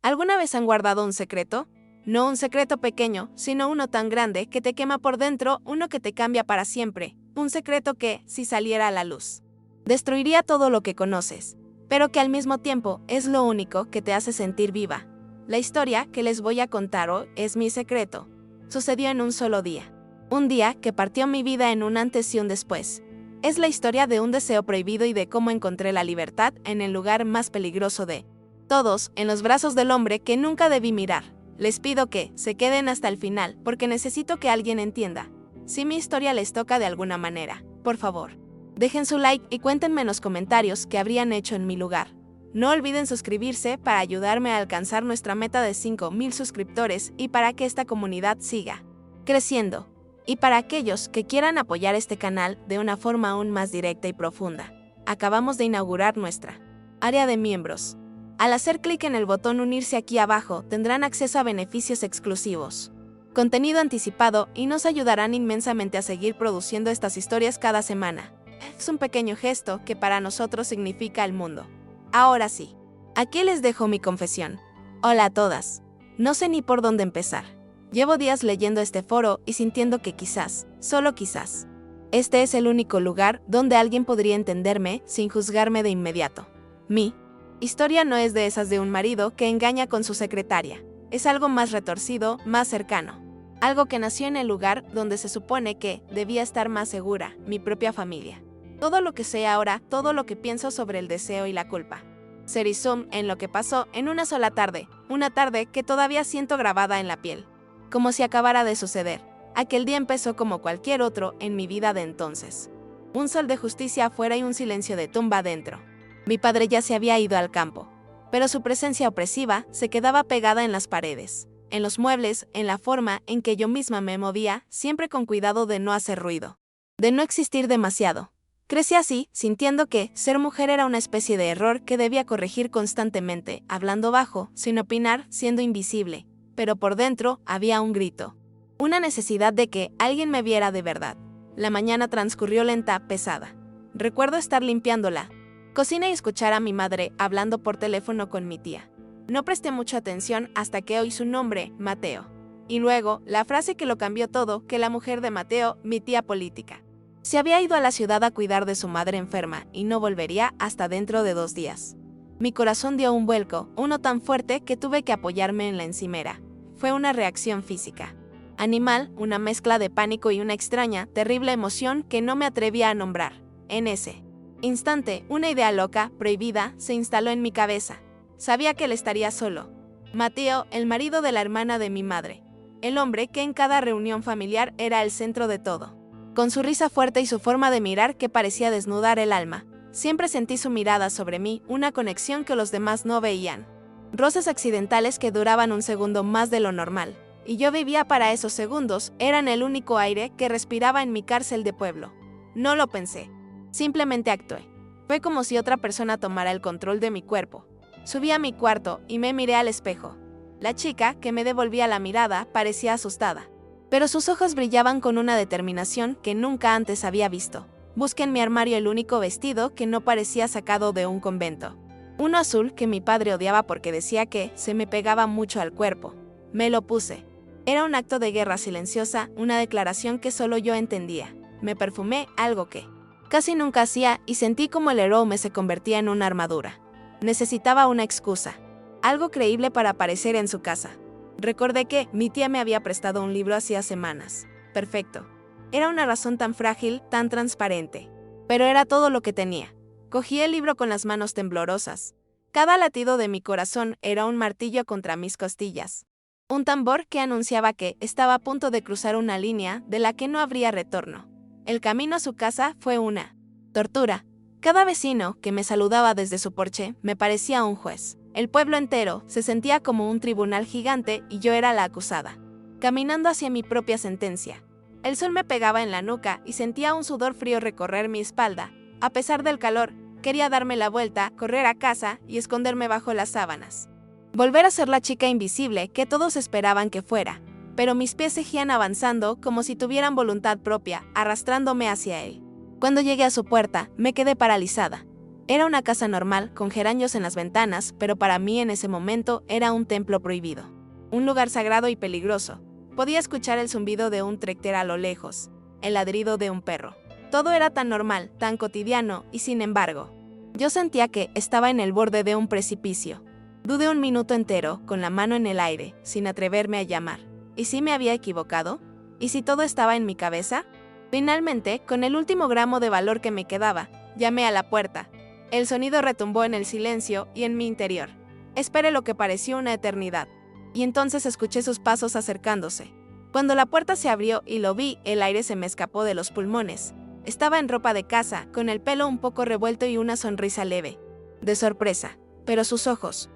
¿Alguna vez han guardado un secreto? No un secreto pequeño, sino uno tan grande que te quema por dentro, uno que te cambia para siempre, un secreto que, si saliera a la luz, destruiría todo lo que conoces, pero que al mismo tiempo es lo único que te hace sentir viva. La historia que les voy a contar hoy es mi secreto. Sucedió en un solo día. Un día que partió mi vida en un antes y un después. Es la historia de un deseo prohibido y de cómo encontré la libertad en el lugar más peligroso de todos, en los brazos del hombre que nunca debí mirar. Les pido que se queden hasta el final porque necesito que alguien entienda. Si mi historia les toca de alguna manera, por favor, dejen su like y cuéntenme en los comentarios qué habrían hecho en mi lugar. No olviden suscribirse para ayudarme a alcanzar nuestra meta de 5,000 suscriptores y para que esta comunidad siga creciendo. Y para aquellos que quieran apoyar este canal de una forma aún más directa y profunda, acabamos de inaugurar nuestra área de miembros. Al hacer clic en el botón unirse aquí abajo, tendrán acceso a beneficios exclusivos, contenido anticipado y nos ayudarán inmensamente a seguir produciendo estas historias cada semana. Es un pequeño gesto que para nosotros significa el mundo. Ahora sí, aquí les dejo mi confesión. Hola a todas. No sé ni por dónde empezar. Llevo días leyendo este foro y sintiendo que quizás, solo quizás, este es el único lugar donde alguien podría entenderme sin juzgarme de inmediato. Mi historia no es de esas de un marido que engaña con su secretaria. Es algo más retorcido, más cercano. Algo que nació en el lugar donde se supone que debía estar más segura, mi propia familia. Todo lo que sé ahora, todo lo que pienso sobre el deseo y la culpa. Ser y zoom en lo que pasó en una sola tarde, una tarde que todavía siento grabada en la piel. Como si acabara de suceder. Aquel día empezó como cualquier otro en mi vida de entonces. Un sol de justicia afuera y un silencio de tumba adentro. Mi padre ya se había ido al campo, pero su presencia opresiva se quedaba pegada en las paredes, en los muebles, en la forma en que yo misma me movía, siempre con cuidado de no hacer ruido, de no existir demasiado. Crecí así, sintiendo que ser mujer era una especie de error que debía corregir constantemente, hablando bajo, sin opinar, siendo invisible, pero por dentro había un grito, una necesidad de que alguien me viera de verdad. La mañana transcurrió lenta, pesada. Recuerdo estar limpiando la cocina y escuchar a mi madre hablando por teléfono con mi tía. No presté mucha atención hasta que oí su nombre, Mateo. Y luego, la frase que lo cambió todo, que la mujer de Mateo, mi tía política, se había ido a la ciudad a cuidar de su madre enferma y no volvería hasta dentro de 2 días. Mi corazón dio un vuelco, uno tan fuerte que tuve que apoyarme en la encimera. Fue una reacción física. Animal, una mezcla de pánico y una extraña, terrible emoción que no me atrevía a nombrar. En ese instante, una idea loca, prohibida, se instaló en mi cabeza. Sabía que él estaría solo. Mateo, el marido de la hermana de mi madre. El hombre que en cada reunión familiar era el centro de todo. Con su risa fuerte y su forma de mirar que parecía desnudar el alma. Siempre sentí su mirada sobre mí, una conexión que los demás no veían. Roces accidentales que duraban un segundo más de lo normal. Y yo vivía para esos segundos, eran el único aire que respiraba en mi cárcel de pueblo. No lo pensé. Simplemente actué. Fue como si otra persona tomara el control de mi cuerpo. Subí a mi cuarto y me miré al espejo. La chica, que me devolvía la mirada, parecía asustada. Pero sus ojos brillaban con una determinación que nunca antes había visto. Busqué en mi armario el único vestido que no parecía sacado de un convento. Uno azul que mi padre odiaba porque decía que se me pegaba mucho al cuerpo. Me lo puse. Era un acto de guerra silenciosa, una declaración que solo yo entendía. Me perfumé, algo que casi nunca hacía, y sentí como el aroma se convertía en una armadura. Necesitaba una excusa, algo creíble para aparecer en su casa. Recordé que mi tía me había prestado un libro hacía semanas. Perfecto. Era una razón tan frágil, tan transparente. Pero era todo lo que tenía. Cogí el libro con las manos temblorosas. Cada latido de mi corazón era un martillo contra mis costillas. Un tambor que anunciaba que estaba a punto de cruzar una línea de la que no habría retorno. El camino a su casa fue una tortura. Cada vecino que me saludaba desde su porche me parecía un juez. El pueblo entero se sentía como un tribunal gigante y yo era la acusada. Caminando hacia mi propia sentencia. El sol me pegaba en la nuca y sentía un sudor frío recorrer mi espalda. A pesar del calor, quería darme la vuelta, correr a casa y esconderme bajo las sábanas. Volver a ser la chica invisible que todos esperaban que fuera. Pero mis pies seguían avanzando como si tuvieran voluntad propia, arrastrándome hacia él. Cuando llegué a su puerta, me quedé paralizada. Era una casa normal, con geranios en las ventanas, pero para mí en ese momento era un templo prohibido. Un lugar sagrado y peligroso. Podía escuchar el zumbido de un tractor a lo lejos, el ladrido de un perro. Todo era tan normal, tan cotidiano, y sin embargo, yo sentía que estaba en el borde de un precipicio. Dudé un minuto entero, con la mano en el aire, sin atreverme a llamar. ¿Y si me había equivocado? ¿Y si todo estaba en mi cabeza? Finalmente, con el último gramo de valor que me quedaba, llamé a la puerta. El sonido retumbó en el silencio y en mi interior. Esperé lo que pareció una eternidad. Y entonces escuché sus pasos acercándose. Cuando la puerta se abrió y lo vi, el aire se me escapó de los pulmones. Estaba en ropa de casa, con el pelo un poco revuelto y una sonrisa leve. De sorpresa. Pero sus ojos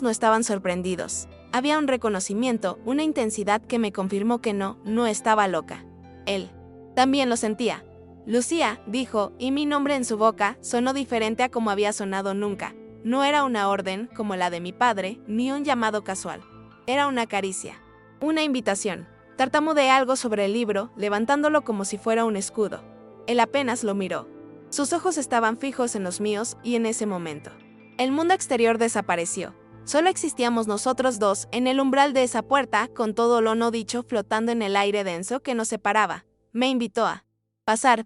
no estaban sorprendidos. Había un reconocimiento, una intensidad que me confirmó que no estaba loca. Él también lo sentía. Lucía, dijo, y mi nombre en su boca sonó diferente a como había sonado nunca. No era una orden, como la de mi padre, ni un llamado casual. Era una caricia. Una invitación. Tartamudeé algo sobre el libro, levantándolo como si fuera un escudo. Él apenas lo miró. Sus ojos estaban fijos en los míos y en ese momento, el mundo exterior desapareció. Solo existíamos nosotros dos en el umbral de esa puerta, con todo lo no dicho flotando en el aire denso que nos separaba. Me invitó a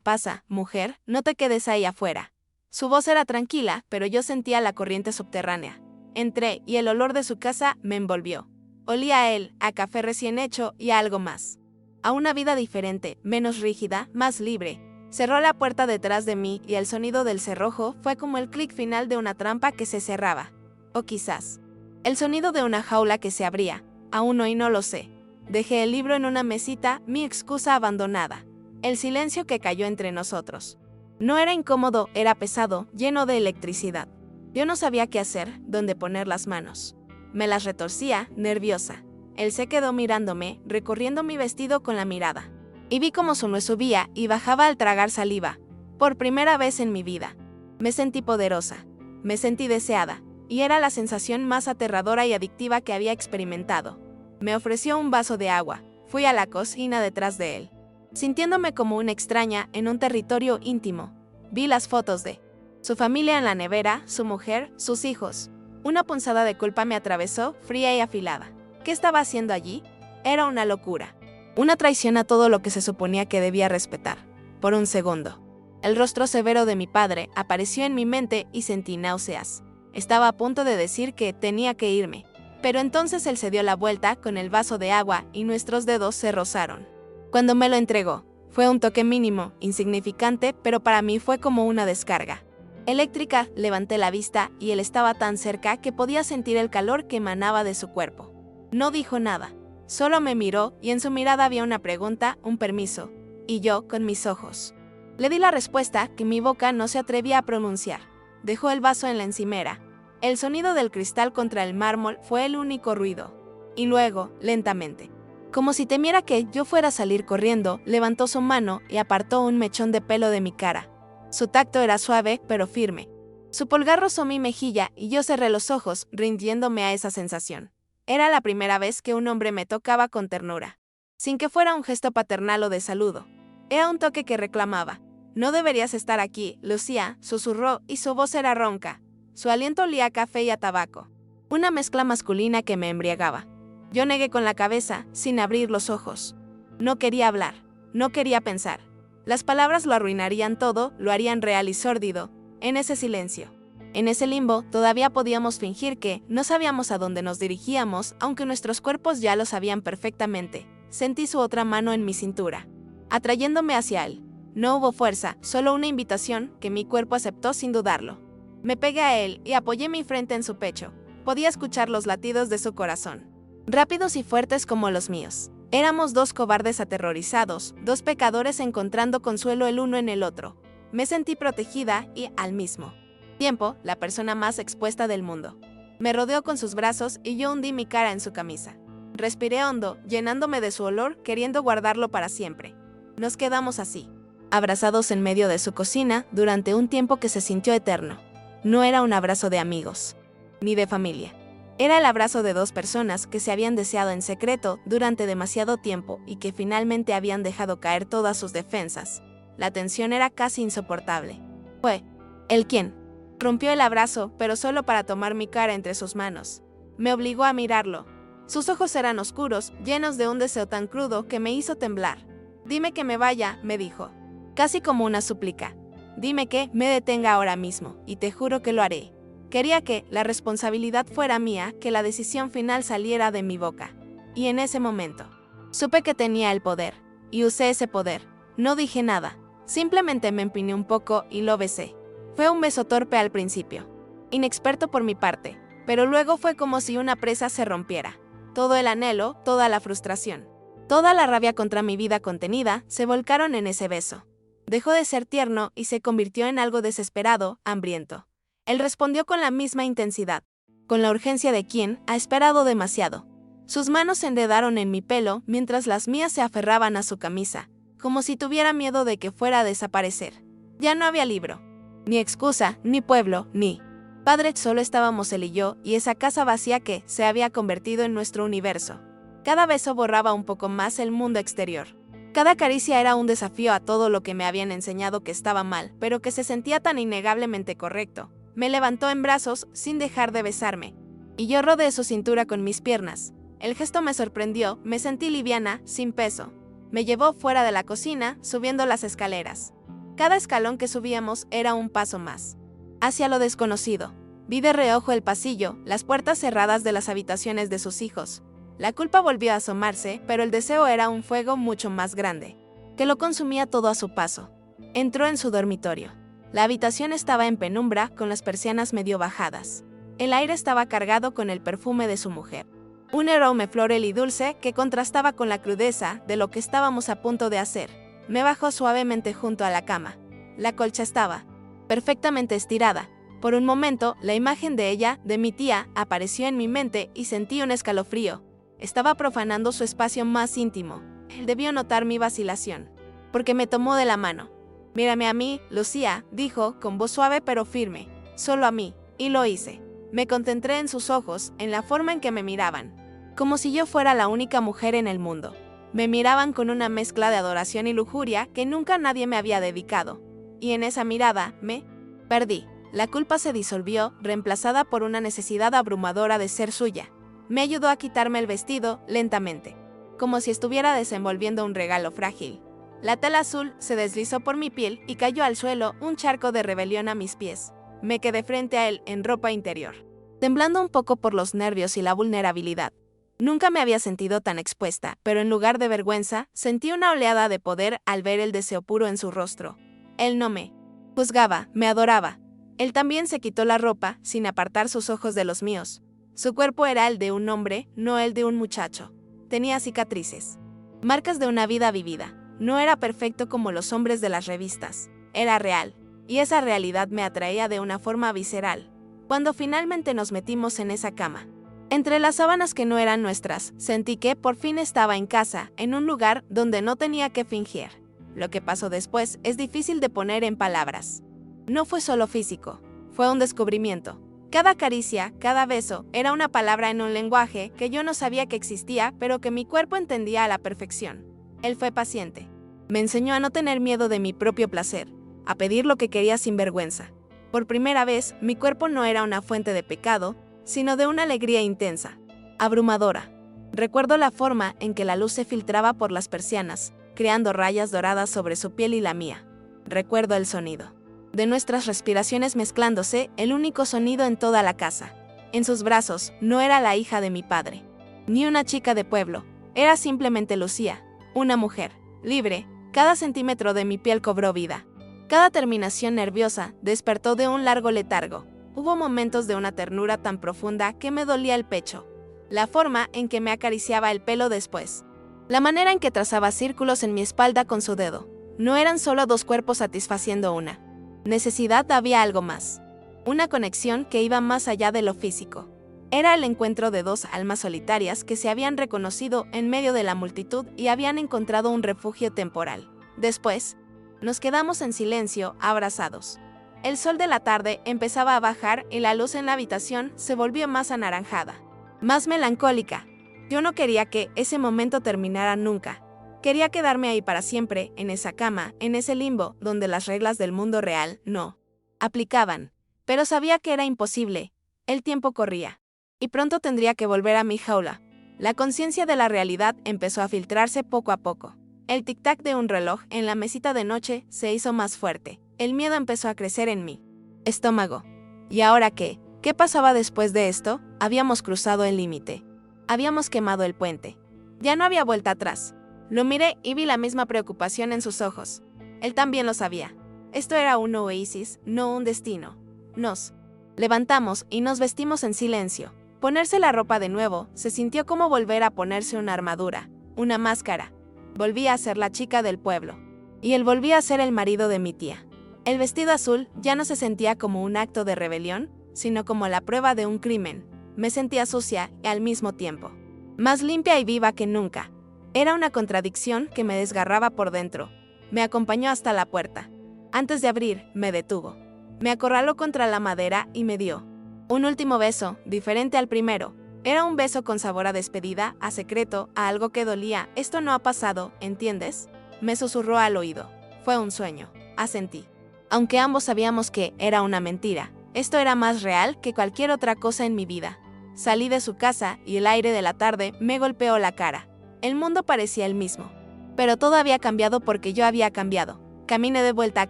pasa, mujer, no te quedes ahí afuera. Su voz era tranquila, pero yo sentía la corriente subterránea. Entré y el olor de su casa me envolvió. Olía a él, a café recién hecho y a algo más. A una vida diferente, menos rígida, más libre. Cerró la puerta detrás de mí y el sonido del cerrojo fue como el clic final de una trampa que se cerraba. O quizás, el sonido de una jaula que se abría. Aún hoy no lo sé. Dejé el libro en una mesita, mi excusa abandonada. El silencio que cayó entre nosotros. No era incómodo, era pesado, lleno de electricidad. Yo no sabía qué hacer, dónde poner las manos. Me las retorcía, nerviosa. Él se quedó mirándome, recorriendo mi vestido con la mirada. Y vi cómo su nuez subía y bajaba al tragar saliva. Por primera vez en mi vida. Me sentí poderosa. Me sentí deseada. Y era la sensación más aterradora y adictiva que había experimentado. Me ofreció un vaso de agua. Fui a la cocina detrás de él. Sintiéndome como una extraña en un territorio íntimo. Vi las fotos de su familia en la nevera, su mujer, sus hijos. Una punzada de culpa me atravesó, fría y afilada. ¿Qué estaba haciendo allí? Era una locura. Una traición a todo lo que se suponía que debía respetar. Por un segundo. El rostro severo de mi padre apareció en mi mente y sentí náuseas. Estaba a punto de decir que tenía que irme. Pero entonces él se dio la vuelta con el vaso de agua y nuestros dedos se rozaron. Cuando me lo entregó, fue un toque mínimo, insignificante, pero para mí fue como una descarga eléctrica. Levanté la vista y él estaba tan cerca que podía sentir el calor que emanaba de su cuerpo. No dijo nada, solo me miró y en su mirada había una pregunta, un permiso, y yo, con mis ojos, le di la respuesta que mi boca no se atrevía a pronunciar. Dejó el vaso en la encimera. El sonido del cristal contra el mármol fue el único ruido. Y luego, lentamente, como si temiera que yo fuera a salir corriendo, levantó su mano y apartó un mechón de pelo de mi cara. Su tacto era suave, pero firme. Su pulgar rozó mi mejilla y yo cerré los ojos, rindiéndome a esa sensación. Era la primera vez que un hombre me tocaba con ternura. Sin que fuera un gesto paternal o de saludo. Era un toque que reclamaba. No deberías estar aquí, Lucía, susurró y su voz era ronca. Su aliento olía a café y a tabaco. Una mezcla masculina que me embriagaba. Yo negué con la cabeza, sin abrir los ojos. No quería hablar, no quería pensar. Las palabras lo arruinarían todo, lo harían real y sórdido. En ese silencio, en ese limbo, todavía podíamos fingir que no sabíamos a dónde nos dirigíamos, aunque nuestros cuerpos ya lo sabían perfectamente. Sentí su otra mano en mi cintura, atrayéndome hacia él. No hubo fuerza, solo una invitación que mi cuerpo aceptó sin dudarlo. Me pegué a él y apoyé mi frente en su pecho. Podía escuchar los latidos de su corazón. Rápidos y fuertes como los míos. Éramos dos cobardes aterrorizados, dos pecadores encontrando consuelo el uno en el otro. Me sentí protegida y, al mismo tiempo, la persona más expuesta del mundo. Me rodeó con sus brazos y yo hundí mi cara en su camisa. Respiré hondo, llenándome de su olor, queriendo guardarlo para siempre. Nos quedamos así, abrazados en medio de su cocina, durante un tiempo que se sintió eterno. No era un abrazo de amigos, ni de familia. Era el abrazo de dos personas que se habían deseado en secreto durante demasiado tiempo y que finalmente habían dejado caer todas sus defensas. La tensión era casi insoportable. Fue él quien Rompió el abrazo, pero solo para tomar mi cara entre sus manos. Me obligó a mirarlo. Sus ojos eran oscuros, llenos de un deseo tan crudo que me hizo temblar. Dime que me vaya, me dijo. Casi como una súplica. Dime que me detenga ahora mismo, y te juro que lo haré. Quería que la responsabilidad fuera mía, que la decisión final saliera de mi boca. Y en ese momento, supe que tenía el poder, y usé ese poder. No dije nada, simplemente me empiné un poco y lo besé. Fue un beso torpe al principio, inexperto por mi parte, pero luego fue como si una presa se rompiera. Todo el anhelo, toda la frustración, toda la rabia contra mi vida contenida se volcaron en ese beso. Dejó de ser tierno y se convirtió en algo desesperado, hambriento. Él respondió con la misma intensidad, con la urgencia de quien ha esperado demasiado. Sus manos se enredaron en mi pelo mientras las mías se aferraban a su camisa, como si tuviera miedo de que fuera a desaparecer. Ya no había libro, ni excusa, ni pueblo, ni padre, solo estábamos él y yo, y esa casa vacía que se había convertido en nuestro universo. Cada beso borraba un poco más el mundo exterior. Cada caricia era un desafío a todo lo que me habían enseñado que estaba mal, pero que se sentía tan innegablemente correcto. Me levantó en brazos sin dejar de besarme, y yo rodeé su cintura con mis piernas. El gesto me sorprendió, me sentí liviana, sin peso. Me llevó fuera de la cocina, subiendo las escaleras. Cada escalón que subíamos era un paso más hacia lo desconocido. Vi de reojo el pasillo, las puertas cerradas de las habitaciones de sus hijos. La culpa volvió a asomarse, pero el deseo era un fuego mucho más grande, que lo consumía todo a su paso. Entró en su dormitorio. La habitación estaba en penumbra, con las persianas medio bajadas. El aire estaba cargado con el perfume de su mujer. Un aroma floral y dulce que contrastaba con la crudeza de lo que estábamos a punto de hacer. Me bajó suavemente junto a la cama. La colcha estaba perfectamente estirada. Por un momento, la imagen de ella, de mi tía, apareció en mi mente y sentí un escalofrío. Estaba profanando su espacio más íntimo. Él debió notar mi vacilación, porque me tomó de la mano. Mírame a mí, Lucía, dijo, con voz suave pero firme. Solo a mí. Y lo hice. Me concentré en sus ojos, en la forma en que me miraban. Como si yo fuera la única mujer en el mundo. Me miraban con una mezcla de adoración y lujuria que nunca nadie me había dedicado. Y en esa mirada, me perdí. La culpa se disolvió, reemplazada por una necesidad abrumadora de ser suya. Me ayudó a quitarme el vestido, lentamente, como si estuviera desenvolviendo un regalo frágil. La tela azul se deslizó por mi piel y cayó al suelo, un charco de rebelión a mis pies. Me quedé frente a él, en ropa interior, temblando un poco por los nervios y la vulnerabilidad. Nunca me había sentido tan expuesta, pero en lugar de vergüenza, sentí una oleada de poder al ver el deseo puro en su rostro. Él no me juzgaba, me adoraba. Él también se quitó la ropa, sin apartar sus ojos de los míos. Su cuerpo era el de un hombre, no el de un muchacho. Tenía cicatrices, marcas de una vida vivida. No era perfecto como los hombres de las revistas. Era real, y esa realidad me atraía de una forma visceral. Cuando finalmente nos metimos en esa cama, entre las sábanas que no eran nuestras, sentí que por fin estaba en casa, en un lugar donde no tenía que fingir. Lo que pasó después es difícil de poner en palabras. No fue solo físico, fue un descubrimiento. Cada caricia, cada beso, era una palabra en un lenguaje que yo no sabía que existía, pero que mi cuerpo entendía a la perfección. Él fue paciente. Me enseñó a no tener miedo de mi propio placer, a pedir lo que quería sin vergüenza. Por primera vez, mi cuerpo no era una fuente de pecado, sino de una alegría intensa, abrumadora. Recuerdo la forma en que la luz se filtraba por las persianas, creando rayas doradas sobre su piel y la mía. Recuerdo el sonido de nuestras respiraciones mezclándose, el único sonido en toda la casa. En sus brazos no era la hija de mi padre, ni una chica de pueblo, era simplemente Lucía, una mujer, libre. Cada centímetro de mi piel cobró vida. Cada terminación nerviosa despertó de un largo letargo. Hubo momentos de una ternura tan profunda que me dolía el pecho. La forma en que me acariciaba el pelo después. La manera en que trazaba círculos en mi espalda con su dedo. No eran solo dos cuerpos satisfaciendo una necesidad, había algo más. Una conexión que iba más allá de lo físico. Era el encuentro de dos almas solitarias que se habían reconocido en medio de la multitud y habían encontrado un refugio temporal. Después, nos quedamos en silencio, abrazados. El sol de la tarde empezaba a bajar y la luz en la habitación se volvió más anaranjada, más melancólica. Yo no quería que ese momento terminara nunca. Quería quedarme ahí para siempre, en esa cama, en ese limbo, donde las reglas del mundo real no aplicaban. Pero sabía que era imposible. El tiempo corría. Y pronto tendría que volver a mi jaula. La conciencia de la realidad empezó a filtrarse poco a poco. El tic-tac de un reloj en la mesita de noche se hizo más fuerte. El miedo empezó a crecer en mi estómago. ¿Y ahora qué? ¿Qué pasaba después de esto? Habíamos cruzado el límite. Habíamos quemado el puente. Ya no había vuelta atrás. Lo miré y vi la misma preocupación en sus ojos. Él también lo sabía. Esto era un oasis, no un destino. Nos levantamos y nos vestimos en silencio. Ponerse la ropa de nuevo se sintió como volver a ponerse una armadura, una máscara. Volví a ser la chica del pueblo. Y él volvía a ser el marido de mi tía. El vestido azul ya no se sentía como un acto de rebelión, sino como la prueba de un crimen. Me sentía sucia y al mismo tiempo más limpia y viva que nunca. Era una contradicción que me desgarraba por dentro. Me acompañó hasta la puerta. Antes de abrir, me detuvo. Me acorraló contra la madera y me dio un último beso, diferente al primero. Era un beso con sabor a despedida, a secreto, a algo que dolía. Esto no ha pasado, ¿entiendes? Me susurró al oído. Fue un sueño. Asentí. Aunque ambos sabíamos que era una mentira, esto era más real que cualquier otra cosa en mi vida. Salí de su casa y el aire de la tarde me golpeó la cara. El mundo parecía el mismo. Pero todo había cambiado porque yo había cambiado. Caminé de vuelta a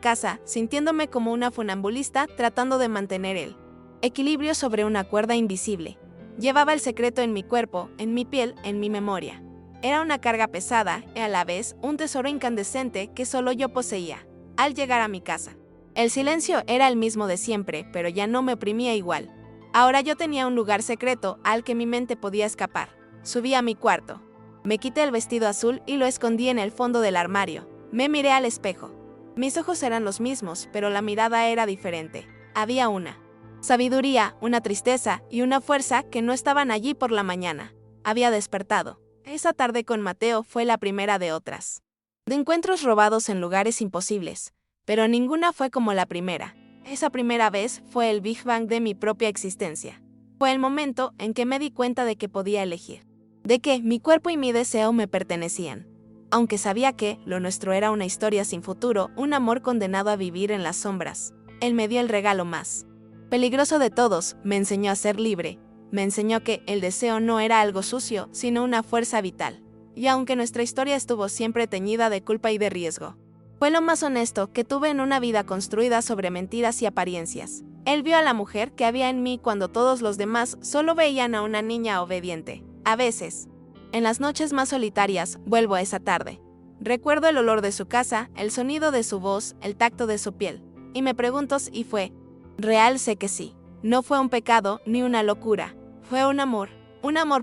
casa, sintiéndome como una funambulista tratando de mantener el equilibrio sobre una cuerda invisible. Llevaba el secreto en mi cuerpo, en mi piel, en mi memoria. Era una carga pesada y a la vez un tesoro incandescente que solo yo poseía. Al llegar a mi casa, el silencio era el mismo de siempre, pero ya no me oprimía igual. Ahora yo tenía un lugar secreto al que mi mente podía escapar. Subí a mi cuarto. Me quité el vestido azul y lo escondí en el fondo del armario. Me miré al espejo. Mis ojos eran los mismos, pero la mirada era diferente. Había una sabiduría, una tristeza y una fuerza que no estaban allí por la mañana. Había despertado. Esa tarde con Mateo fue la primera de otras. De encuentros robados en lugares imposibles, pero ninguna fue como la primera. Esa primera vez fue el Big Bang de mi propia existencia. Fue el momento en que me di cuenta de que podía elegir. De que mi cuerpo y mi deseo me pertenecían. Aunque sabía que lo nuestro era una historia sin futuro, un amor condenado a vivir en las sombras. Él me dio el regalo más peligroso de todos, me enseñó a ser libre. Me enseñó que el deseo no era algo sucio, sino una fuerza vital. Y aunque nuestra historia estuvo siempre teñida de culpa y de riesgo, fue lo más honesto que tuve en una vida construida sobre mentiras y apariencias. Él vio a la mujer que había en mí cuando todos los demás solo veían a una niña obediente. A veces, en las noches más solitarias, vuelvo a esa tarde. Recuerdo el olor de su casa, el sonido de su voz, el tacto de su piel. Y me pregunto si fue real. Sé que sí. No fue un pecado ni una locura. Fue un amor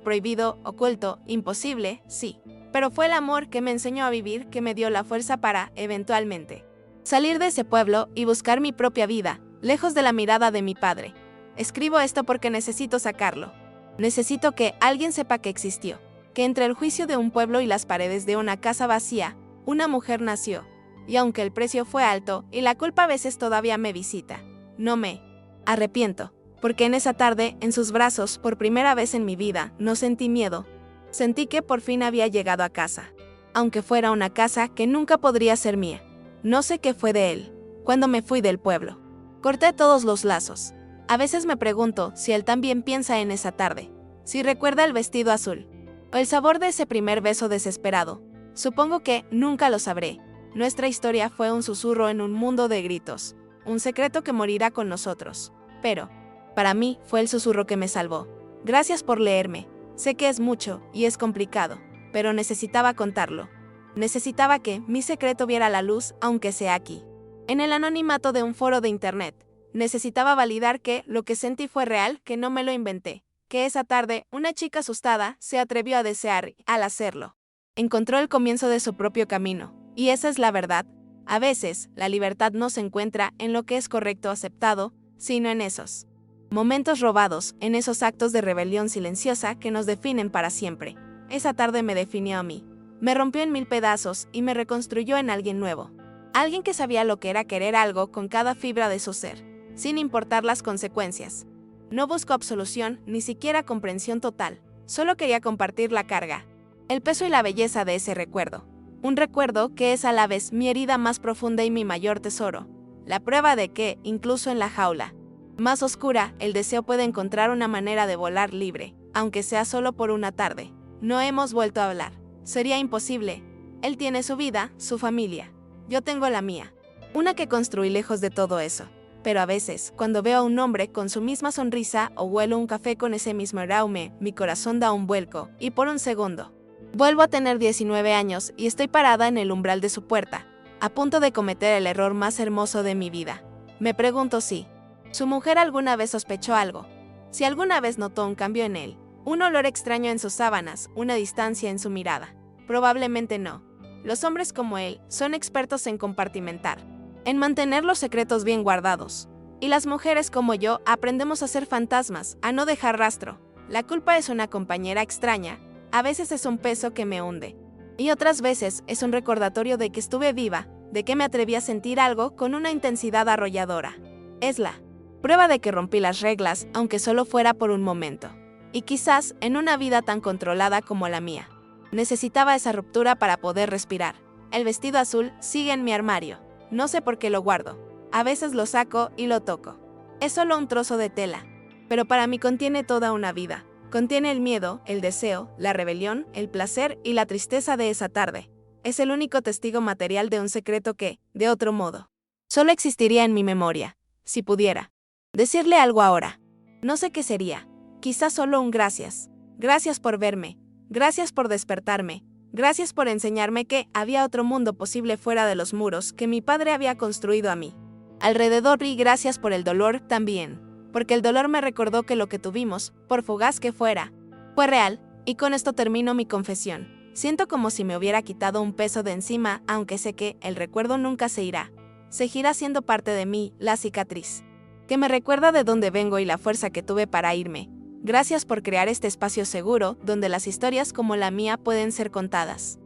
prohibido, oculto, imposible, sí. Pero fue el amor que me enseñó a vivir, que me dio la fuerza para, eventualmente, salir de ese pueblo y buscar mi propia vida, lejos de la mirada de mi padre. Escribo esto porque necesito sacarlo. Necesito que alguien sepa que existió, que entre el juicio de un pueblo y las paredes de una casa vacía, una mujer nació. Y aunque el precio fue alto y la culpa a veces todavía me visita, no me arrepiento, porque en esa tarde, en sus brazos, por primera vez en mi vida, no sentí miedo. Sentí que por fin había llegado a casa. Aunque fuera una casa que nunca podría ser mía. No sé qué fue de él, cuando me fui del pueblo. Corté todos los lazos. A veces me pregunto si él también piensa en esa tarde, si recuerda el vestido azul, o el sabor de ese primer beso desesperado. Supongo que nunca lo sabré. Nuestra historia fue un susurro en un mundo de gritos, un secreto que morirá con nosotros. Pero, para mí, fue el susurro que me salvó. Gracias por leerme. Sé que es mucho y es complicado, pero necesitaba contarlo. Necesitaba que mi secreto viera la luz, aunque sea aquí, en el anonimato de un foro de internet. Necesitaba validar que lo que sentí fue real, que no me lo inventé, que esa tarde una chica asustada se atrevió a desear y, al hacerlo, encontró el comienzo de su propio camino. Y esa es la verdad. A veces, la libertad no se encuentra en lo que es correcto o aceptado, sino en esos momentos robados, en esos actos de rebelión silenciosa que nos definen para siempre. Esa tarde me definió a mí. Me rompió en mil pedazos y me reconstruyó en alguien nuevo. Alguien que sabía lo que era querer algo con cada fibra de su ser, sin importar las consecuencias. No buscó absolución, ni siquiera comprensión total. Solo quería compartir la carga, el peso y la belleza de ese recuerdo. Un recuerdo que es a la vez mi herida más profunda y mi mayor tesoro. La prueba de que, incluso en la jaula, más oscura, el deseo puede encontrar una manera de volar libre, aunque sea solo por una tarde. No hemos vuelto a hablar. Sería imposible. Él tiene su vida, su familia. Yo tengo la mía. Una que construí lejos de todo eso. Pero a veces, cuando veo a un hombre con su misma sonrisa o huelo un café con ese mismo aroma, mi corazón da un vuelco, y por un segundo. Vuelvo a tener 19 años y estoy parada en el umbral de su puerta, a punto de cometer el error más hermoso de mi vida. Me pregunto si su mujer alguna vez sospechó algo, si alguna vez notó un cambio en él, un olor extraño en sus sábanas, una distancia en su mirada. Probablemente no. Los hombres como él son expertos en compartimentar, en mantener los secretos bien guardados. Y las mujeres como yo aprendemos a ser fantasmas, a no dejar rastro. La culpa es una compañera extraña, a veces es un peso que me hunde. Y otras veces es un recordatorio de que estuve viva, de que me atreví a sentir algo con una intensidad arrolladora. Es la prueba de que rompí las reglas, aunque solo fuera por un momento. Y quizás en una vida tan controlada como la mía. Necesitaba esa ruptura para poder respirar. El vestido azul sigue en mi armario. No sé por qué lo guardo. A veces lo saco y lo toco. Es solo un trozo de tela. Pero para mí contiene toda una vida. Contiene el miedo, el deseo, la rebelión, el placer y la tristeza de esa tarde. Es el único testigo material de un secreto que, de otro modo, solo existiría en mi memoria. Si pudiera decirle algo ahora, no sé qué sería. Quizás solo un gracias. Gracias por verme. Gracias por despertarme. Gracias por enseñarme que había otro mundo posible fuera de los muros que mi padre había construido a mí alrededor, y gracias por el dolor también, porque el dolor me recordó que lo que tuvimos, por fugaz que fuera, fue real. Y con esto termino mi confesión. Siento como si me hubiera quitado un peso de encima, aunque sé que el recuerdo nunca se irá. Seguirá siendo parte de mí, la cicatriz que me recuerda de dónde vengo y la fuerza que tuve para irme. Gracias por crear este espacio seguro, donde las historias como la mía pueden ser contadas.